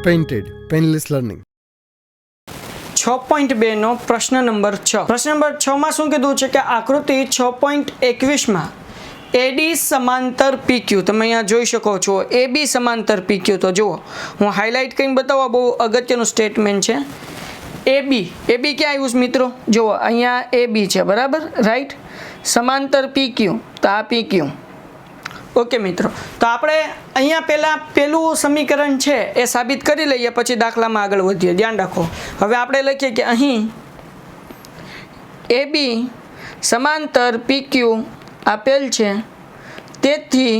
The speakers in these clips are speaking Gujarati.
પેઇન્ટેડ પેનલેસ લર્નિંગ 6.2 નો પ્રશ્ન નંબર 6. પ્રશ્ન નંબર 6 માં શું કીધું છે કે આકૃતિ 6.21 માં AD સમાંતર PQ તમે અહીંયા જોઈ શકો છો. AB સમાંતર PQ તો જુઓ હું હાઇલાઇટ કરીને બતાવવા, બહુ અગત્યનું સ્ટેટમેન્ટ છે. AB ક્યાં આવ્યું મિત્રો? જુઓ અહીંયા AB છે, બરાબર, રાઈટ. સમાંતર PQ તો આ PQ. ઓકે મિત્રો, તો આપણે અહીંયા પેલું સમીકરણ છે એ સાબિત કરી લઈએ, પછી દાખલામાં આગળ વધીએ. ધ્યાન રાખો. હવે આપણે લખીએ કે અહીં AB સમાંતર PQ આપેલ છે, તેથી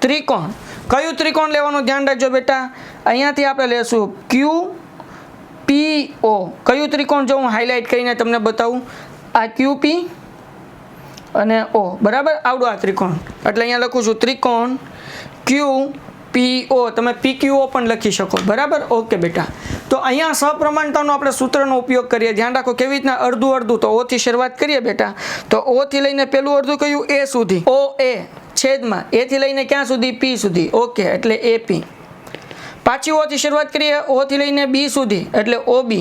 ત્રિકોણ, કયું ત્રિકોણ લેવાનું ધ્યાન રાખજો બેટા. અહીંયાથી આપણે લેશું QPO. કયું ત્રિકોણ? જો હું હાઇલાઇટ કરીને તમને બતાવું, આ QP અને O, બરાબર, આવડું આ ત્રિકોણ. એટલે અહીંયા લખું છું ત્રિકોણ QPO. તમે PQO પણ લખી શકો, બરાબર. ઓકે બેટા, તો અહીંયા સપ્રમાણતાનો આપણે સૂત્રનો ઉપયોગ કરીએ. ધ્યાન રાખો કેવી રીતના અડધું અડધું. તો O થી શરૂઆત કરીએ બેટા. તો O થી લઈને પેલું અડધું કયું? A સુધી. OA છેદમાં A થી લઈને ક્યાં સુધી? P સુધી. ઓકે, એટલે AP. પાછી O થી શરૂઆત કરીએ, O થી લઈને B સુધી એટલે OB,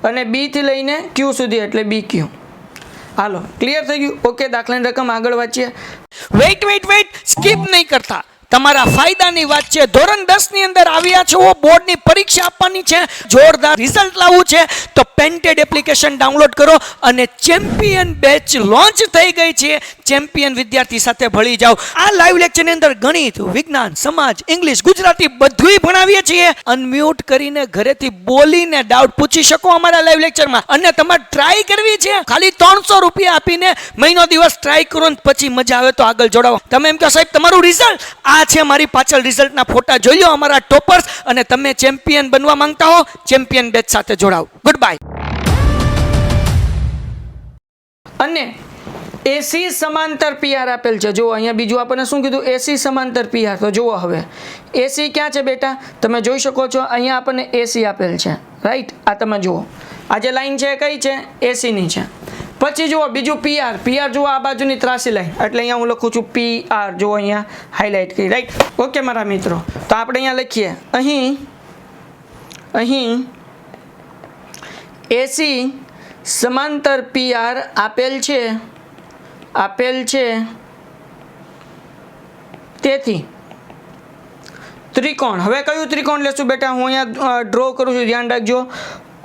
અને B થી લઈને Q સુધી એટલે BQ. હાલો, ક્લિયર થઈ ગયું? ઓકે, દાખલાની રકમ આગળ વાંચીએ. વેઇટ સ્કીપ નહીં કરતા. તમારા ફાયદાની વાત છે. ધોરણ 10 ની અંદર આવ્યા છો, બોર્ડની પરીક્ષા આપવાની છે, જોરદાર રિઝલ્ટ લાવવું છે, તો પેન્ટેડ એપ્લિકેશન ડાઉનલોડ કરો અને ચેમ્પિયન બેચ લોન્ચ થઈ ગઈ છે. ચેમ્પિયન વિદ્યાર્થી સાથે ભળી જાઓ. આ લાઈવ લેક્ચરની અંદર ગણિત, વિજ્ઞાન, સમાજ, ઇંગ્લિશ, ગુજરાતી બધુંય ભણાવીએ છીએ. અનમ્યુટ કરીને ઘરેથી બોલીને ડાઉટ પૂછી શકો અમારા લાઈવ લેક્ચરમાં. અને તમારે ટ્રાય કરવી છે, ખાલી 300 રૂપિયા આપીને મહિનો દિવસ ટ્રાય કરો ને પછી મજા આવે તો આગળ જોડાવો. તમે એમ કહો સાહેબ તમારું રિઝલ્ટ આ છે, મારી પાછળ રિઝલ્ટના ફોટા જોઈ લો અમારા ટોપર્સ, અને તમે ચેમ્પિયન બનવા માંગતા હો, ચેમ્પિયન બેચ સાથે જોડાઓ. Good bye. અને AC સમાંતર PR આપેલ છે. જુઓ અહીંયા બીજું આપણને શું કીધું? AC સમાંતર PR. તો જુઓ હવે AC ક્યાં છે બેટા? તમે જોઈ શકો છો અહીંયા આપણને AC આપેલ છે, રાઈટ. આ તમે જુઓ, આ જે લાઈન છે કઈ છે? AC ની છે. પછી જુઓ બીજું PR જુઓ આ બાજુની ત્રાસી લાઈન, એટલે અહીંયા હું લખું છું PR. જુઓ અહીંયા હાઇલાઇટ કરી, રાઈટ. ઓકે મારા મિત્રો, તો આપણે અહીંયા લખીએ અહીં AC સમાંતર PR આપેલ છે, તેથી ત્રિકોણ. હવે કયું ત્રિકોણ લેશું બેટા? હું અહીંયા ડ્રો કરું છું, ધ્યાન રાખજો.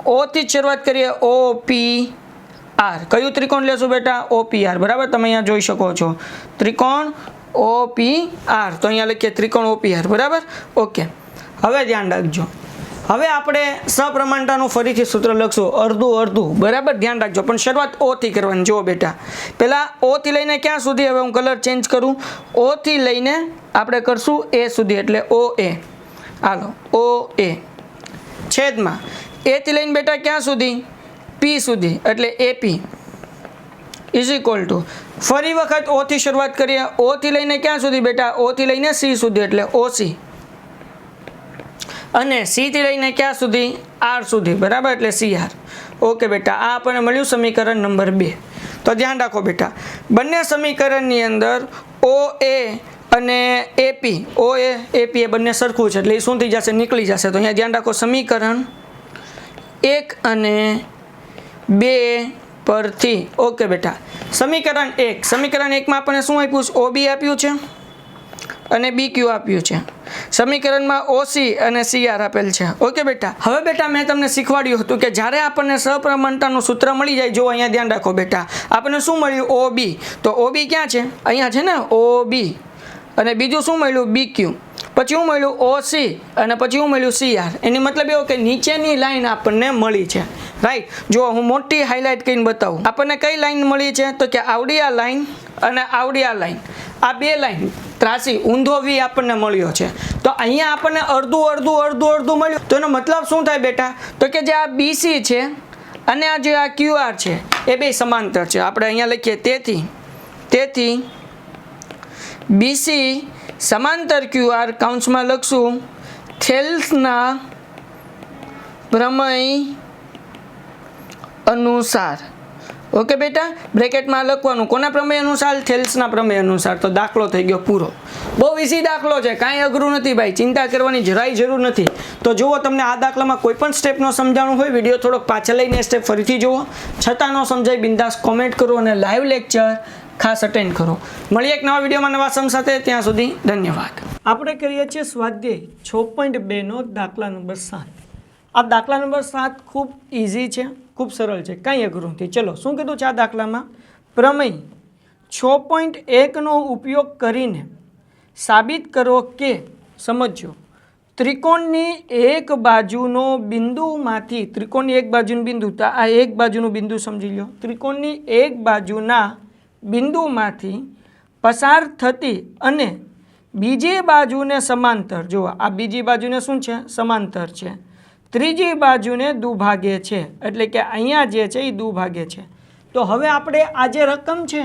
O થી શરૂઆત કરીએ, OPR. કયું ત્રિકોણ લેશું બેટા? OPR, બરાબર. તમે અહીંયા જોઈ શકો છો ત્રિકોણ OPR. તો અહીંયા લખીએ ત્રિકોણ OPR, બરાબર. ઓકે, હવે ધ્યાન રાખજો. હવે આપણે સપ્રમાણતાનું ફરીથી સૂત્ર લખશું, અડધું, બરાબર. ધ્યાન રાખજો, પણ શરૂઆત O થી કરવાની. જુઓ બેટા, પહેલા O થી લઈને ક્યાં સુધી? હવે હું કલર ચેન્જ કરું. O થી લઈને આપણે કરશું A સુધી એટલે OA. હાલો, OA છેદમાં A થી લઈને બેટા ક્યાં સુધી? P સુધી એટલે AP ઇઝ ઇક્વલ ટુ, ફરી વખત O થી શરૂઆત કરીએ. O થી લઈને ક્યાં સુધી બેટા? O થી લઈને C સુધી એટલે OC, અને C થી લઈને ક્યાં સુધી? R સુધી, બરાબર, એટલે CR. ઓકે બેટા, આ આપણને મળ્યું સમીકરણ નંબર 2. તો ધ્યાન રાખો બેટા, બંને સમીકરણની અંદર OA અને AP, OA AP એ બંને સરખું છે, એટલે એ શું થઈ જશે? નીકળી જશે. તો અહીંયા ધ્યાન રાખો, સમીકરણ 1 અને 2 પરથી. ઓકે બેટા, સમીકરણ 1 માં આપણને શું આપ્યું છે? OB આપ્યું છે અને BQ આપ્યું છે. સમીકરણમાં OC અને CR આપેલ છે. ઓકે બેટા, હવે બેટા મેં તમને શીખવાડ્યું હતું કે જ્યારે આપણને સપ્રમાણતાનું સૂત્ર મળી જાય, જો અહીંયા ધ્યાન રાખો બેટા, આપણને શું મળ્યું? OB. તો OB ક્યાં છે? અહીંયા છે ને, OB. અને બીજું શું મળ્યું? BQ. પછી શું મળ્યું? OC. અને પછી શું મળ્યું? CR. એની મતલબ એવો કે નીચેની લાઈન આપણને મળી છે, રાઈટ. જો હું મોટી હાઇલાઇટ કરીને બતાવું, આપણને કઈ લાઈન મળી છે? તો કે આવડી આ લાઈન અને આવડી આ લાઈન, આ બે લાઈન ત્રાસી ઊંધો V આપણને મળ્યો છે. તો અહીંયા આપણને અડધું મળ્યું. તો એનો મતલબ શું થાય બેટા? તો કે જે આ BC છે અને આ જે આ QR છે એ બે સમાંતર છે. આપણે અહીંયા લખીએ, તેથી BC સમાંતર QR, કૌંસમાં લખશું થેલ્સના પ્રમેય અનુસાર. ઓકે બેટા, બ્રેકેટમાં લખવાનું કોના પ્રમેય અનુસાર? થેલ્સના પ્રમેય અનુસાર. તો દાખલો થઈ ગયો પૂરો. બહુ ઇઝી દાખલો છે, કાંઈ અઘરું નથી ભાઈ, ચિંતા કરવાની જરાય જરૂર નથી. તો જુઓ, તમને આ દાખલામાં કોઈ પણ સ્ટેપ ન સમજાણું હોય, વિડીયો થોડોક પાછળ લઈને સ્ટેપ ફરીથી જુઓ. છતાં ન સમજાય બિંદાસ કોમેન્ટ કરો અને લાઈવ લેક્ચર ખાસ અટેન્ડ કરો. મળીએ એક નવા વિડીયોમાં નવા સમ સાથે. ત્યાં સુધી ધન્યવાદ. આપણે કરીએ છીએ સ્વાધ્યાય 6.2 દાખલા નંબર 7. આ દાખલા નંબર 7 ખૂબ ઇઝી છે, ખૂબ સરળ છે, કાંઈ અઘરું નથી. ચલો, શું કીધું છે આ દાખલામાં? પ્રમેય 6.1નો ઉપયોગ કરીને સાબિત કરો કે, સમજો, ત્રિકોણની એક બાજુનો બિંદુમાંથી, ત્રિકોણની એક બાજુનું બિંદુ, તો આ એક બાજુનું બિંદુ સમજી લો, ત્રિકોણની એક બાજુના બિંદુમાંથી પસાર થતી અને બીજી બાજુને સમાંતર, જુઓ આ બીજી બાજુને શું છે? સમાંતર છે. ત્રીજી બાજુને દુભાગે છે, એટલે કે અહીંયા જે છે એ દુભાગે છે. તો હવે આપણે આ જે રકમ છે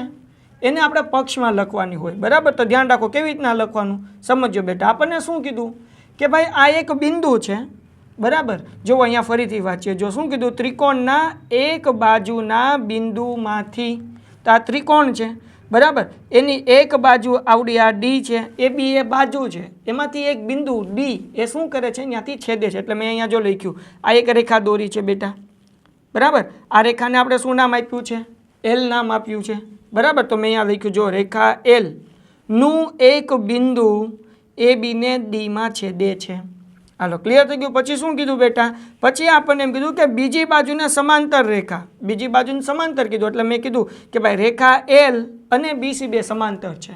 એને આપણે પક્ષમાં લખવાની હોય, બરાબર? તો ધ્યાન રાખો કેવી રીતના લખવાનું, સમજો બેટા. આપણને શું કીધું કે ભાઈ આ એક બિંદુ છે, બરાબર? જો અહીંયા ફરીથી વાંચીએ, જો શું કીધું? ત્રિકોણના એક બાજુના બિંદુમાંથી, તો આ ત્રિકોણ છે, બરાબર? એની એક બાજુ આવડી આ ડી છે, એ બી એ બાજુ છે, એમાંથી એક બિંદુ ડી એ શું કરે છે? ત્યાંથી છેદે છે. એટલે મેં અહીંયા જો લખ્યું, આ એક રેખા દોરી છે બેટા, બરાબર? આ રેખાને આપણે શું નામ આપ્યું છે? એલ નામ આપ્યું છે, બરાબર? તો મેં અહીંયા લખ્યું, જો રેખા એલ નું એક બિંદુ એ બીને ડીમાં છેદે છે. હાલો, ક્લિયર થઈ ગયું? પછી શું કીધું બેટા? પછી આપણને એમ કીધું કે બીજી બાજુને સમાંતર રેખા, બીજી બાજુને સમાંતર કીધું. એટલે મેં કીધું કે ભાઈ રેખા એલ અને બીસી બે સમાંતર છે.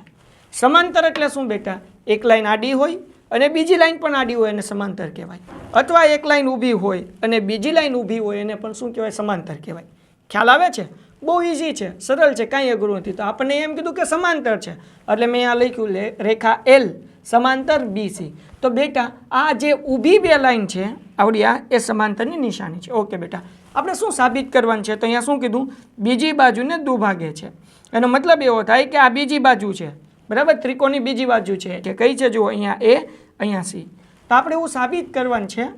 સમાંતર એટલે શું બેટા? એક લાઈન આડી હોય અને બીજી લાઈન પણ આડી હોય એને સમાંતર કહેવાય. અથવા એક લાઈન ઊભી હોય અને બીજી લાઈન ઊભી હોય એને પણ શું કહેવાય? સમાંતર કહેવાય. ખ્યાલ આવે છે? બહુ ઇઝી છે, સરળ છે, કાંઈ અઘરું નથી. તો આપણને એમ કીધું કે સમાંતર છે, એટલે મેં આ લખ્યું રેખા એલ સમાંતર બીસી. તો બેટા આ જે ઊભી બે લાઈન છે આવડી, આ એ સમાંતરની નિશાની છે. ઓકે બેટા, આપણે શું સાબિત કરવાનું છે? તો અહીંયા શું કીધું? બીજી બાજુને દુભાગે છે. એનો મતલબ એવો થાય કે આ બીજી બાજુ છે, બરાબર? ત્રિકોણની બીજી બાજુ છે, કે કઈ છે? જુઓ, અહીંયા એ, અહીંયા સી. તો આપણે એવું સાબિત કરવાનું છે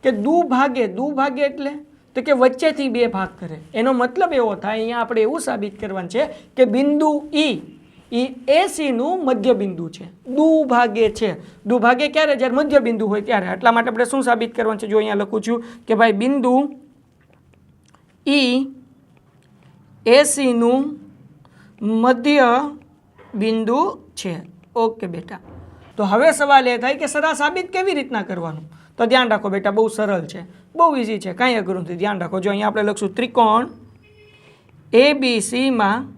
કે દુભાગે, દુભાગે એટલે તો કે વચ્ચેથી બે ભાગ કરે. એનો મતલબ એવો થાય, અહીંયા આપણે એવું સાબિત કરવાનું છે કે બિંદુ ઈ એસી નું મધ્ય બિંદુ છે, દુભાગે છે. દુભાગે ક્યારે? જ્યારે મધ્ય બિંદુ હોય ત્યારે. એટલા માટે આપણે શું સાબિત કરવાનું છે? જો અહીંયા લખું છું કે ભાઈ બિંદુ ઈ એસી નું મધ્ય બિંદુ છે. ઓકે બેટા, તો હવે સવાલ એ થાય કે સર આ સાબિત કેવી રીતના કરવાનું? તો ધ્યાન રાખો બેટા, બહુ સરળ છે, બહુ ઇઝી છે, કાંઈ અઘરું નથી. ધ્યાન રાખો, જો અહીંયા આપણે લખશું ત્રિકોણ ABCમાં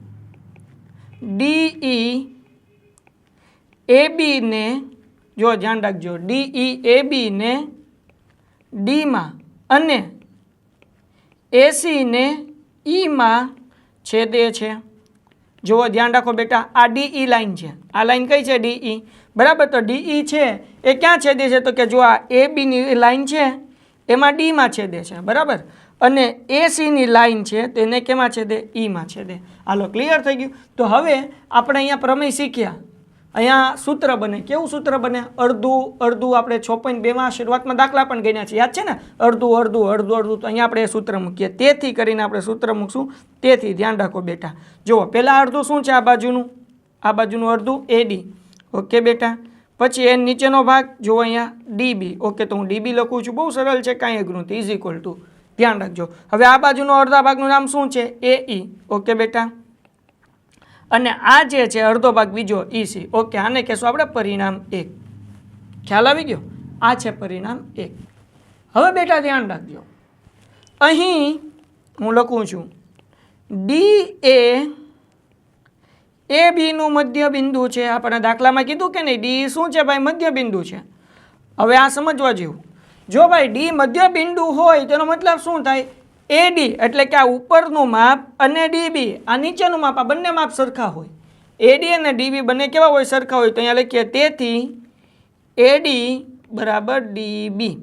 DE AB ને, જો ધ્યાન રાખજો, DE AB ને ડીમાં અને AC ને ઈમાં છેદે છે. જુઓ ધ્યાન રાખો બેટા, આ DE લાઈન છે, આ લાઈન કઈ છે? DE, બરાબર? તો DE છે એ ક્યાં છેદે છે? તો કે જો આ ABની લાઈન છે એમાં ડીમાં છેદે છે, બરાબર? અને ACની લાઈન છે તો એને કેમાં છેદે? ઈમાં છેદે. હાલો, ક્લિયર થઈ ગયું? તો હવે આપણે અહીંયા પ્રમેય શીખ્યા, અહીંયા સૂત્ર બને. કેવું સૂત્ર બને? અડધું અડધું. આપણે 6.2માં શરૂઆતમાં દાખલા પણ ગણ્યા છે, યાદ છે ને? અડધું અડધું અડધું અડધું. તો અહીંયા આપણે એ સૂત્ર મૂકીએ. તેથી કરીને આપણે સૂત્ર મૂકશું. તેથી ધ્યાન રાખો બેટા, જુઓ પહેલાં અડધું શું છે? આ બાજુનું અડધું AD. ઓકે બેટા, પછી એ નીચેનો ભાગ જુઓ અહીંયા DB. ઓકે, તો હું DB લખું છું, બહુ સરળ છે, કાંઈ અઘરું નથી. ઇઝ ઇક્વલ ટુ, ધ્યાન રાખજો. હવે આ બાજુનો અડધા ભાગનું નામ શું છે? AE. ઓકે બેટા, અને આ જે છે અડધો ભાગ બીજો EC. ઓકે, આને કહેશું આપણે પરિણામ 1. ખ્યાલ આવી ગયો? આ છે પરિણામ 1. હવે બેટા ધ્યાન રાખજો, અહીં હું લખું છું DA બીનું મધ્ય બિંદુ છે. આપણે દાખલામાં કીધું કે નહીં? ડી શું છે ભાઈ? મધ્ય બિંદુ છે. હવે આ સમજવા જેવું, જો ભાઈ ડી મધ્ય બિંદુ હોય તેનો મતલબ શું થાય? AD એટલે કે આ ઉપરનું માપ અને DB આ નીચેનું માપ, આ બંને માપ સરખા હોય. AD અને DB બંને કેવા હોય? સરખા હોય. તો અહીંયા લખીએ તેથી AD બરાબર DB.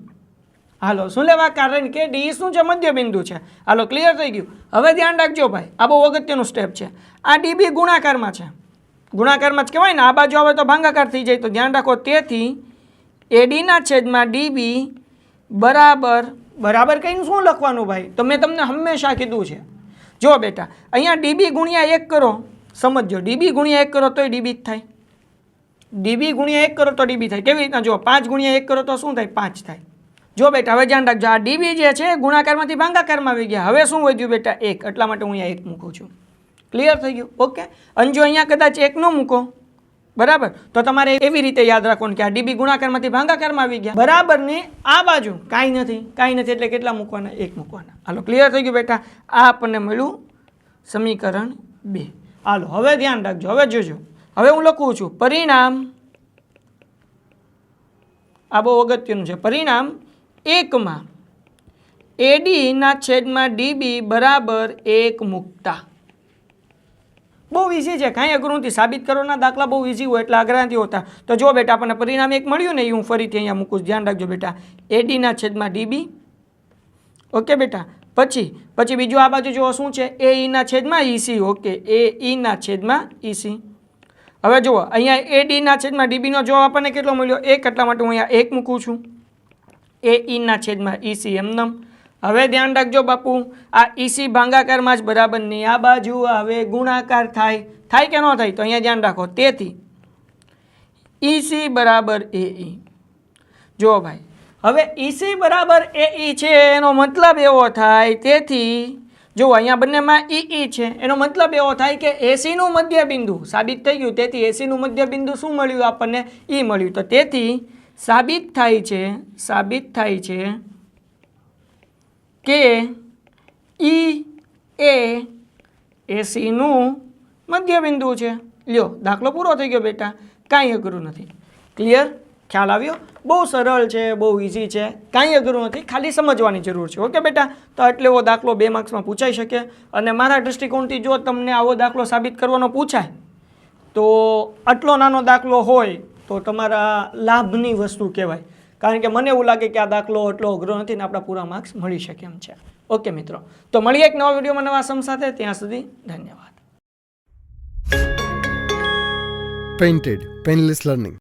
હાલો, શું લેવા? કારણ કે ડી શું છે? મધ્ય બિંદુ છે. હાલો, ક્લિયર થઈ ગયું? હવે ધ્યાન રાખજો ભાઈ, આ બહુ અગત્યનું સ્ટેપ છે. આ DB ગુણાકારમાં છે, ગુણાકારમાં જ કહેવાય ને, આ બાજુ આવે તો ભાંગાકાર થઈ જાય. તો ધ્યાન રાખો, તેથી ADના છેદમાં DB બરાબર, બરાબર કહીને શું લખવાનું ભાઈ? તો મેં તમને હંમેશા કીધું છે, જો બેટા અહીંયા ડીબી ગુણ્યા 1 કરો, સમજો ડીબી ગુણ્યા 1 કરો તોય ડીબી જ થાય, ડીબી ગુણ્યા 1 કરો તો ડીબી થાય. કેવી રીતના? જો 5 ગુણ્યા 1 કરો તો શું થાય? 5 થાય. જો બેટા હવે ધ્યાન રાખજો, આ ડીબી જે છે ગુણાકારમાંથી ભાગાકારમાં આવી ગયા. હવે શું વધ્યું બેટા? 1. એટલા માટે હું અહીંયા 1 મૂકું છું. ક્લિયર થઈ ગયું? ઓકે. અને જો અહીંયા કદાચ 1 ન મૂકો, બરાબર, તો તમારે એવી રીતે યાદ રાખવાનું કે આ ડીબી ગુણાકારમાંથી ભાગાકારમાં આવી ગયા, બરાબર ને આ બાજુ કાંઈ નથી એટલે કેટલા મૂકવાના? 1 મૂકવાના. હાલો, ક્લિયર થઈ ગયું બેટા? આ આપણને મળ્યું સમીકરણ 2. હાલો હવે ધ્યાન રાખજો, હવે જોજો, હવે હું લખું છું પરિણામ, આ બહુ અગત્યનું છે, પરિણામ 1 માં એડી ના છેદમાં ડીબી બરાબર 1 મૂકતા. બહુ ઇઝી છે, કાંઈ અઘરું નથી. સાબિત કરવાના દાખલા બહુ ઇઝી હોય એટલે અઘરા નથી હોતા. તો જો બેટા આપણને પરિણામ 1 મળ્યું ને, એ હું ફરીથી અહીંયા મૂકું છું. ધ્યાન રાખજો બેટા, એડી ના છેદમાં ડીબી. ઓકે બેટા. પછી બીજું આ બાજુ જો શું છે? એ ઈ ના છેદમાં ઈસી. ઓકે, એ ઈ ના છેદમાં ઈસી. હવે જુઓ અહીંયા એ ડી ના છેદમાં ડીબીનો જવાબ આપણને કેટલો મળ્યો? 1. એટલા માટે હું અહીંયા 1 મૂકું છું. એ ઈ ના છેદમાં ઈસી એમનેમ. હવે ધ્યાન રાખજો બાપુ, આ ઈસી ભાગાકારમાં જ બરાબર નહીં, આ બાજુ હવે ગુણાકાર થાય કે ન થાય? તો અહીંયા ધ્યાન રાખો, તેથી ઈસી બરાબર એ ઈ. જો ભાઈ હવે ઈસી બરાબર એ ઈ છે એનો મતલબ એવો થાય, તેથી જો અહીંયા બંનેમાં ઈ છે એનો મતલબ એવો થાય કે એસીનું મધ્યબિંદુ સાબિત થઈ ગયું. તેથી એસીનું મધ્યબિંદુ શું મળ્યું આપણને? ઈ મળ્યું. તો તેથી સાબિત થાય છે કે ઈ એ એસીનું મધ્યબિંદુ છે. લ્યો, દાખલો પૂરો થઈ ગયો બેટા, કાંઈ અઘરું નથી. ક્લિયર? ખ્યાલ આવ્યો? બહુ સરળ છે, બહુ ઇઝી છે, કાંઈ અઘરું નથી, ખાલી સમજવાની જરૂર છે. ઓકે બેટા? તો એટલે એવો દાખલો 2 માર્ક્સમાં પૂછાઈ શકે. અને મારા દૃષ્ટિકોણથી જો તમને આવો દાખલો સાબિત કરવાનો પૂછાય તો આટલો નાનો દાખલો હોય તો તમારા લાભની વસ્તુ કહેવાય. કારણ કે મને એવું લાગે કે આ દાખલો એટલો અઘરો નથી ને આપણા પૂરા માર્ક્સ મળી શકે એમ છે. ઓકે મિત્રો, તો મળીએ એક નવા વિડીયોમાં નવા સમ સાથે. ત્યાં સુધી ધન્યવાદ. Painted Painless Learning.